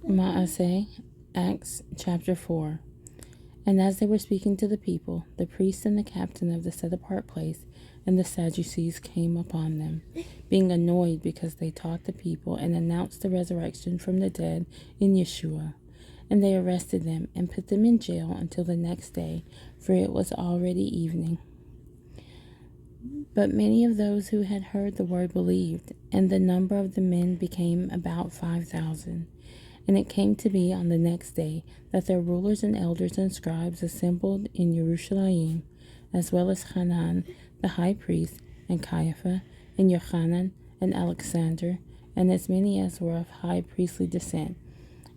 asei, Acts chapter 4. And as they were speaking to the people, the priest and the captain of the set-apart place and the Sadducees came upon them, being annoyed because they taught the people and announced the resurrection from the dead in Yeshua. And they arrested them and put them in jail until the next day, for it was already evening. But many of those who had heard the word believed, and the number of the men became about 5,000. And it came to be on the next day that their rulers and elders and scribes assembled in Jerusalem, as well as Hanan the high priest, and Caiaphas, and Johanan, and Alexander, and as many as were of high priestly descent.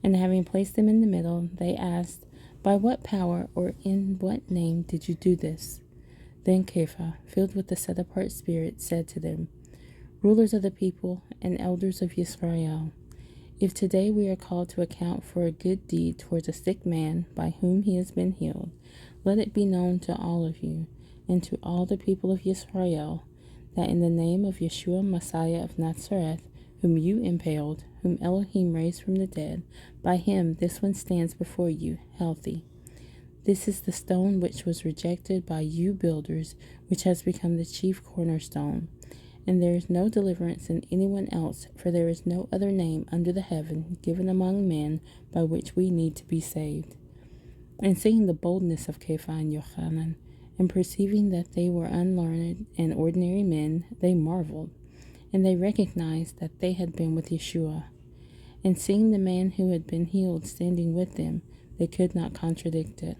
And having placed them in the middle, they asked, By what power or in what name did you do this? Then Kepha, filled with the set-apart spirit, said to them, Rulers of the people and elders of Israel, if today we are called to account for a good deed towards a sick man by whom he has been healed, let it be known to all of you and to all the people of Israel that in the name of Yeshua Messiah of Nazareth, whom you impaled, whom Elohim raised from the dead, by him this one stands before you, healthy. This is the stone which was rejected by you builders, which has become the chief cornerstone. And there is no deliverance in anyone else, for there is no other name under the heaven given among men by which we need to be saved. And seeing the boldness of Kepha and Johanan, and perceiving that they were unlearned and ordinary men, they marveled, and they recognized that they had been with Yeshua. And seeing the man who had been healed standing with them, they could not contradict it.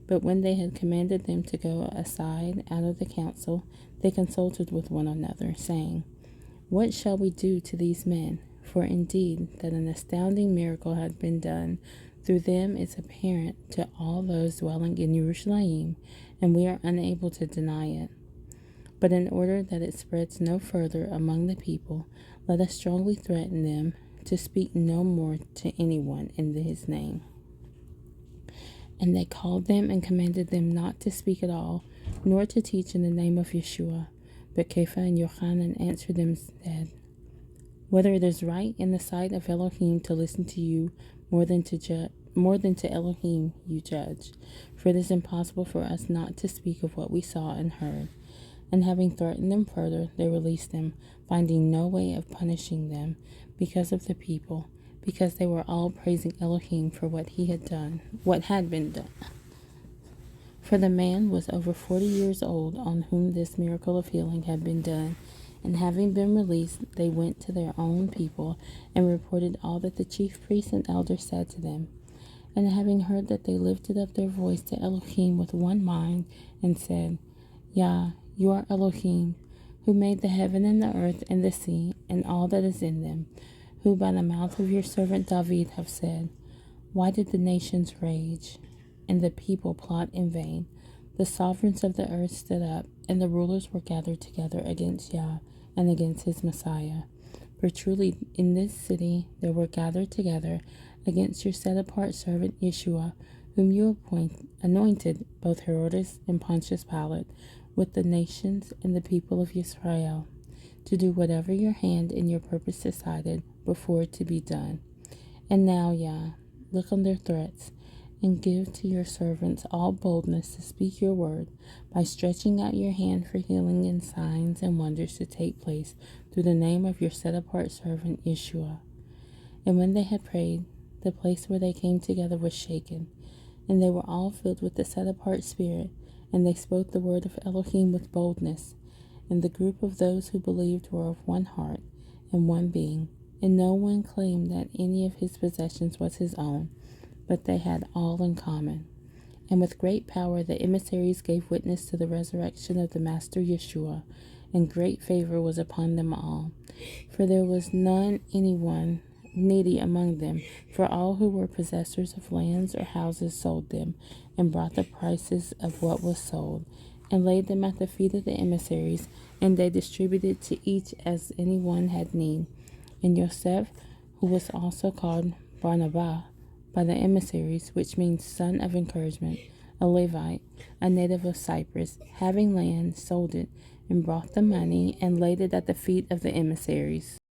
But when they had commanded them to go aside out of the council, they consulted with one another, saying, What shall we do to these men? For indeed that an astounding miracle had been done through them is apparent to all those dwelling in Jerusalem, and we are unable to deny it. But in order that it spreads no further among the people, let us strongly threaten them to speak no more to anyone in his name. And they called them and commanded them not to speak at all, nor to teach in the name of Yeshua. But Kepha and Johanan answered them and said, Whether it is right in the sight of Elohim to listen to you more than to Elohim you judge. For it is impossible for us not to speak of what we saw and heard. And having threatened them further, they released them, finding no way of punishing them because of the people, because they were all praising Elohim for what had been done. For the man was over 40 years old on whom this miracle of healing had been done, and having been released, they went to their own people and reported all that the chief priests and elders said to them. And having heard that, they lifted up their voice to Elohim with one mind and said, Yah, you are Elohim, who made the heaven and the earth and the sea and all that is in them, who by the mouth of your servant David have said, Why did the nations rage, and the people plot in vain? The sovereigns of the earth stood up, and the rulers were gathered together against Yah and against his Messiah. For truly in this city there were gathered together against your set-apart servant Yeshua, whom you anointed, both Herodes and Pontius Pilate, with the nations and the people of Israel, to do whatever your hand and your purpose decided before to be done. And now, Yah, look on their threats, and give to your servants all boldness to speak your word, by stretching out your hand for healing and signs and wonders to take place through the name of your set-apart servant Yeshua. And when they had prayed, the place where they came together was shaken, and they were all filled with the set-apart spirit, and they spoke the word of Elohim with boldness. And the group of those who believed were of one heart and one being, and no one claimed that any of his possessions was his own, but they had all in common. And with great power the emissaries gave witness to the resurrection of the Master Yeshua, and great favor was upon them all. For there was none anyone needy among them, for all who were possessors of lands or houses sold them, and brought the prices of what was sold, and laid them at the feet of the emissaries, and they distributed to each as any one had need. And Yosef, who was also called Barnabas by the emissaries, which means son of encouragement, a Levite, a native of Cyprus, having land, sold it, and brought the money, and laid it at the feet of the emissaries.